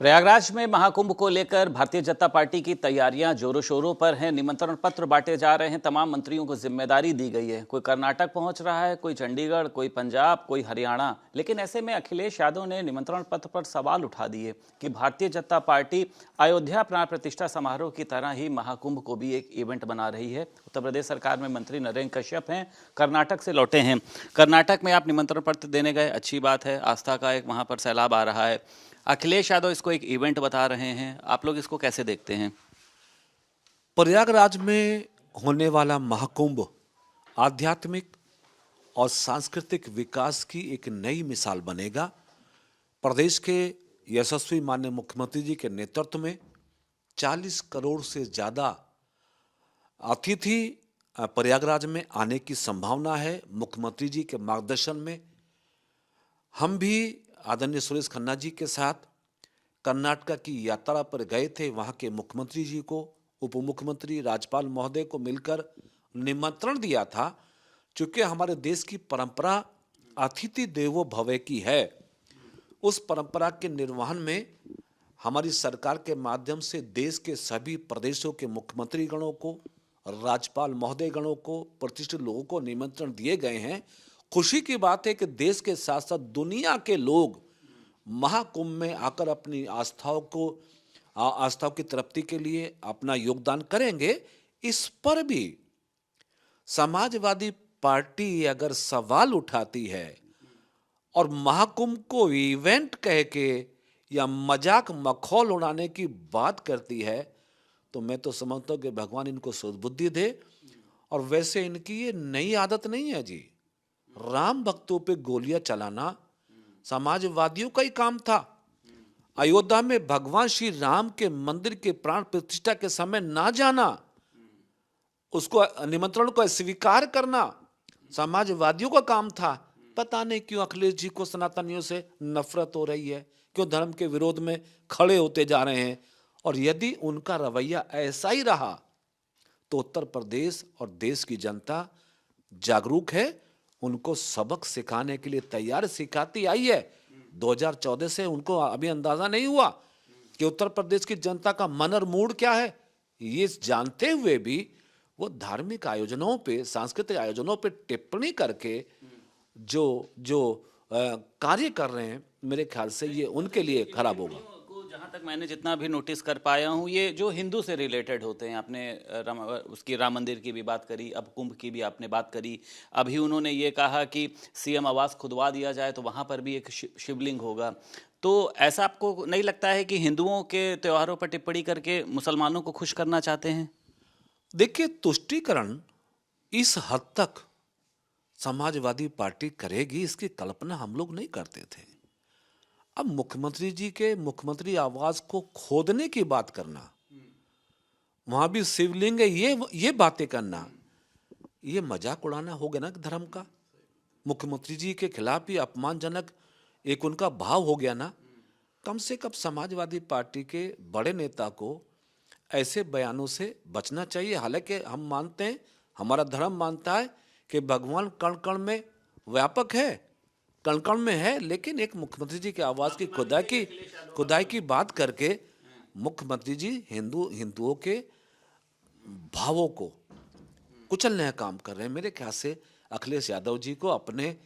प्रयागराज में महाकुंभ को लेकर भारतीय जनता पार्टी की तैयारियां जोरों शोरों पर हैं। निमंत्रण पत्र बांटे जा रहे हैं। तमाम मंत्रियों को जिम्मेदारी दी गई है। कोई कर्नाटक पहुंच रहा है, कोई चंडीगढ़, कोई पंजाब, कोई हरियाणा। लेकिन ऐसे में अखिलेश यादव ने निमंत्रण पत्र पर सवाल उठा दिए कि भारतीय जनता पार्टी अयोध्या प्राण प्रतिष्ठा समारोह की तरह ही महाकुंभ को भी एक इवेंट बना रही है। उत्तर प्रदेश सरकार में मंत्री नरेंद्र कश्यप हैं, कर्नाटक से लौटे हैं। कर्नाटक में आप निमंत्रण पत्र देने गए, अच्छी बात है, आस्था का एक वहां पर सैलाब आ रहा है। अखिलेश यादव इसको एक इवेंट बता रहे हैं, आप लोग इसको कैसे देखते हैं? प्रयागराज में होने वाला महाकुंभ आध्यात्मिक और सांस्कृतिक विकास की एक नई मिसाल बनेगा। प्रदेश के यशस्वी माननीय मुख्यमंत्री जी के नेतृत्व में 40 करोड़ से ज़्यादा अतिथि प्रयागराज में आने की संभावना है। मुख्यमंत्री जी के मार्गदर्शन में हम भी आदरणीय सुरेश खन्ना जी के साथ कर्नाटक की यात्रा पर गए थे। वहाँ के मुख्यमंत्री जी को, उप मुख्यमंत्री, राज्यपाल महोदय को मिलकर निमंत्रण दिया था। चूँकि हमारे देश की परंपरा अतिथि देवो भव की है, उस परंपरा के निर्वहन में हमारी सरकार के माध्यम से देश के सभी प्रदेशों के मुख्यमंत्री गणों को, राज्यपाल महोदय गणों को, प्रतिष्ठित लोगों को निमंत्रण दिए गए हैं। खुशी की बात है कि देश के साथ साथ दुनिया के लोग महाकुंभ में आकर अपनी आस्थाओं की तृप्ति के लिए अपना योगदान करेंगे। इस पर भी समाजवादी पार्टी अगर सवाल उठाती है और महाकुंभ को इवेंट कह के या मजाक मखौल उड़ाने की बात करती है, तो मैं तो समझता हूँ कि भगवान इनको सुबुद्धि दे। और वैसे इनकी ये नई आदत नहीं है जी। राम भक्तों पे गोलियां चलाना समाजवादियों का ही काम था। अयोध्या में भगवान श्री राम के मंदिर के प्राण प्रतिष्ठा के समय ना जाना, उसको निमंत्रण को अस्वीकार करना समाजवादियों का काम था। पता नहीं क्यों अखिलेश जी को सनातनियों से नफरत हो रही है, क्यों धर्म के विरोध में खड़े होते जा रहे हैं। और यदि उनका रवैया ऐसा ही रहा तो उत्तर प्रदेश और देश की जनता जागरूक है, उनको सबक सिखाने के लिए तैयार सिखाती आई है। 2014 से उनको अभी अंदाजा नहीं हुआ कि उत्तर प्रदेश की जनता का मन और मूड क्या है। ये जानते हुए भी वो धार्मिक आयोजनों पे, सांस्कृतिक आयोजनों पे टिप्पणी करके जो जो कार्य कर रहे हैं, मेरे ख्याल से ये उनके लिए खराब होगा। जहाँ तक मैंने जितना भी नोटिस कर पाया हूँ, ये जो हिंदू से रिलेटेड होते हैं। आपने उसकी राम मंदिर की भी बात करी, अब कुंभ की भी आपने बात करी। अभी उन्होंने ये कहा कि सीएम आवास खुदवा दिया जाए तो वहाँ पर भी एक शिवलिंग होगा। तो ऐसा आपको नहीं लगता है कि हिंदुओं के त्योहारों पर टिप्पणी करके मुसलमानों को खुश करना चाहते हैं? देखिए, तुष्टीकरण इस हद तक समाजवादी पार्टी करेगी, इसकी कल्पना हम लोग नहीं करते थे। अब मुख्यमंत्री जी के मुख्यमंत्री आवास को खोदने की बात करना, वहां भी शिवलिंग है, ये बातें करना, ये मजाक उड़ाना हो गया ना धर्म का। मुख्यमंत्री जी के खिलाफ ही अपमानजनक एक उनका भाव हो गया ना। कम से कम समाजवादी पार्टी के बड़े नेता को ऐसे बयानों से बचना चाहिए। हालांकि हम मानते हैं, हमारा धर्म मानता है कि भगवान कण कण में व्यापक है, कण कण में है। लेकिन एक मुख्यमंत्री जी के आवास की खुदाई की बात करके मुख्यमंत्री जी हिंदुओं के भावों को कुचलने का काम कर रहे हैं। मेरे ख्याल से अखिलेश यादव जी को अपने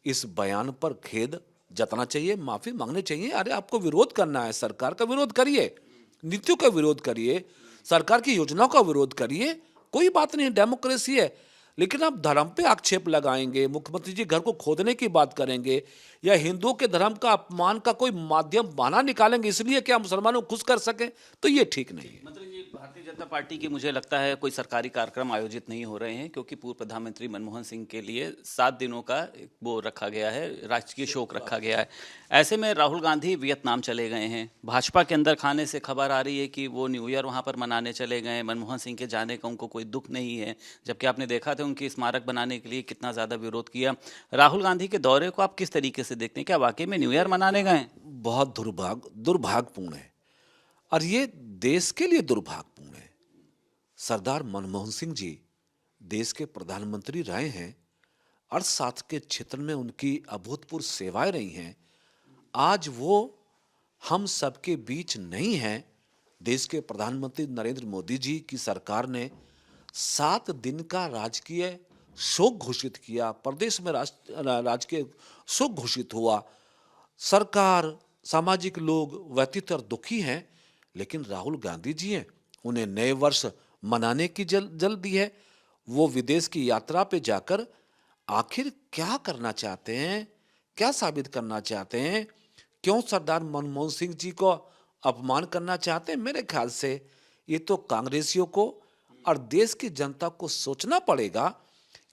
इस बयान पर खेद जताना चाहिए, माफी मांगनी चाहिए। अरे आपको विरोध करना है, सरकार का विरोध करिए, नीतियों का विरोध करिए, सरकार की योजनाओं का विरोध करिए, कोई बात नहीं, डेमोक्रेसी है। लेकिन आप धर्म पे आक्षेप लगाएंगे, मुख्यमंत्री जी घर को खोदने की बात करेंगे, या हिंदुओं के धर्म का अपमान का कोई माध्यम बहाना निकालेंगे इसलिए कि आप मुसलमानों को खुश कर सकें, तो ये ठीक नहीं है। मंत्री जी, भारतीय जनता पार्टी की मुझे लगता है कोई सरकारी कार्यक्रम आयोजित नहीं हो रहे हैं, क्योंकि पूर्व प्रधानमंत्री मनमोहन सिंह के लिए 7 दिनों का वो रखा गया है, राजकीय शोक रखा गया है। ऐसे में राहुल गांधी वियतनाम चले गए हैं। भाजपा के अंदर खाने से खबर आ रही है कि वो न्यू ईयर वहाँ पर मनाने चले गए। मनमोहन सिंह के जाने का उनको कोई दुख नहीं है, जबकि आपने देखा था उनकी स्मारक बनाने के लिए कितना ज़्यादा विरोध किया। राहुल गांधी के दौरे को आप किस तरीके से देखते हैं? क्या वाकई में न्यू ईयर मनाने गए? बहुत दुर्भाग्यपूर्ण है, और ये देश के लिए दुर्भाग्यपूर्ण है। सरदार मनमोहन सिंह जी देश के प्रधानमंत्री रहे हैं, अर्थशास्त्र के क्षेत्र में उनकी अभूतपूर्व सेवाएं रही हैं। आज वो हम सबके बीच नहीं हैं। देश के प्रधानमंत्री नरेंद्र मोदी जी की सरकार ने 7 दिन का राजकीय शोक घोषित किया, प्रदेश में राजकीय शोक घोषित हुआ। सरकार, सामाजिक लोग व्यथित और दुखी हैं, लेकिन राहुल गांधी जी हैं, उन्हें नए वर्ष मनाने की जल दी है। वो विदेश की यात्रा पे जाकर आखिर क्या करना चाहते हैं, क्या साबित करना चाहते हैं, क्यों सरदार मनमोहन सिंह जी को अपमान करना चाहते हैं? मेरे ख्याल से ये तो कांग्रेसियों को और देश की जनता को सोचना पड़ेगा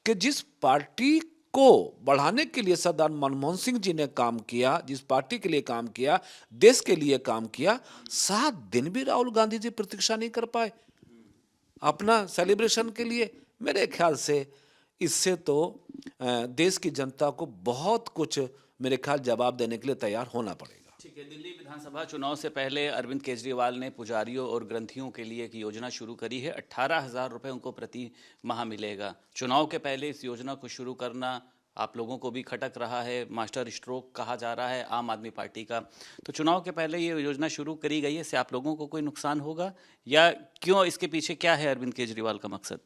कि जिस पार्टी को बढ़ाने के लिए सरदार मनमोहन सिंह जी ने काम किया, जिस पार्टी के लिए काम किया, देश के लिए काम किया, 7 दिन भी राहुल गांधी जी प्रतीक्षा नहीं कर पाए अपना सेलिब्रेशन के लिए। मेरे ख्याल से इससे तो देश की जनता को बहुत कुछ, मेरे ख्याल, जवाब देने के लिए तैयार होना पड़ेगा। ठीक है, दिल्ली विधानसभा चुनाव से पहले अरविंद केजरीवाल ने पुजारियों और ग्रंथियों के लिए एक योजना शुरू करी है। 18,000 रुपये उनको प्रति माह मिलेगा। चुनाव के पहले इस योजना को शुरू करना आप लोगों को भी खटक रहा है, मास्टर स्ट्रोक कहा जा रहा है आम आदमी पार्टी का। तो चुनाव के पहले ये योजना शुरू करी गई है, इससे आप लोगों को कोई नुकसान होगा या क्यों, इसके पीछे क्या है अरविंद केजरीवाल का मकसद?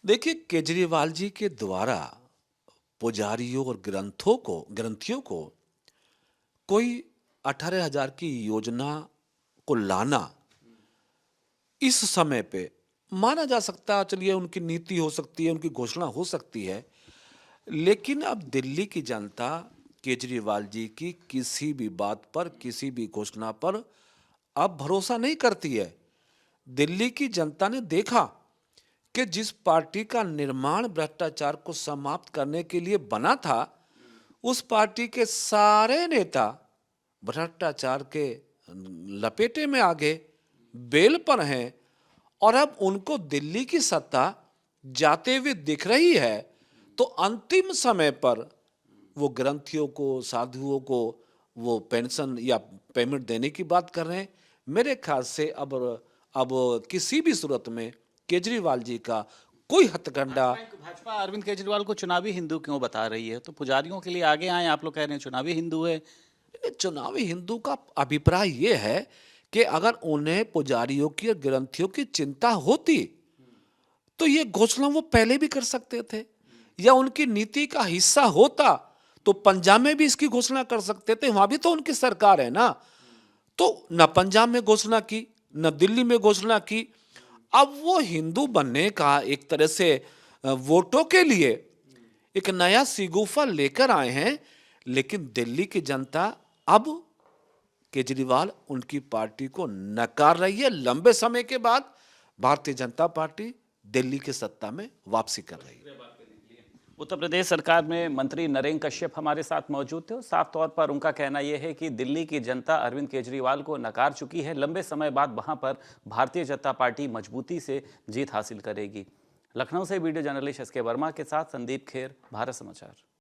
देखिए, केजरीवाल जी के द्वारा पुजारियों और ग्रंथियों को कोई 18,000 की योजना को लाना इस समय पे माना जा सकता है, चलिए उनकी नीति हो सकती है, उनकी घोषणा हो सकती है, लेकिन अब दिल्ली की जनता केजरीवाल जी की किसी भी बात पर, किसी भी घोषणा पर अब भरोसा नहीं करती है। दिल्ली की जनता ने देखा कि जिस पार्टी का निर्माण भ्रष्टाचार को समाप्त करने के लिए बना था, उस पार्टी के सारे नेता भ्रष्टाचार के लपेटे में आ गए, बेल पर हैं, और अब उनको दिल्ली की सत्ता जाते हुए दिख रही है। तो अंतिम समय पर वो ग्रंथियों को, साधुओं को वो पेंशन या पेमेंट देने की बात कर रहे हैं। मेरे ख्याल से अब किसी भी सूरत में केजरीवाल जी का कोई हथकंडा। भाजपा अरविंद केजरीवाल को चुनावी हिंदू क्यों बता रही है? तो पुजारियों के लिए आगे आए, आप लोग कह रहे हैं चुनावी हिंदू है। चुनावी हिंदू का अभिप्राय ये है कि अगर उन्हें पुजारियों की और ग्रंथियों की चिंता होती तो ये घोषणा वो पहले भी कर सकते थे, या उनकी नीति का हिस्सा होता तो पंजाब में भी इसकी घोषणा कर सकते थे, वहां भी तो उनकी सरकार है ना। तो न पंजाब में घोषणा की, न दिल्ली में घोषणा की। अब वो हिंदू बनने का एक तरह से वोटों के लिए एक नया सिगुफा लेकर आए हैं, लेकिन दिल्ली की जनता अब केजरीवाल उनकी पार्टी को नकार रही है। लंबे समय के बाद भारतीय जनता पार्टी दिल्ली की सत्ता में वापसी कर रही है। उत्तर प्रदेश सरकार में मंत्री नरेंद्र कश्यप हमारे साथ मौजूद थे और साफ तौर पर उनका कहना यह है कि दिल्ली की जनता अरविंद केजरीवाल को नकार चुकी है। लंबे समय बाद वहां पर भारतीय जनता पार्टी मजबूती से जीत हासिल करेगी। लखनऊ से वीडियो जर्नलिस्ट एस के वर्मा के साथ संदीप खेर, भारत समाचार।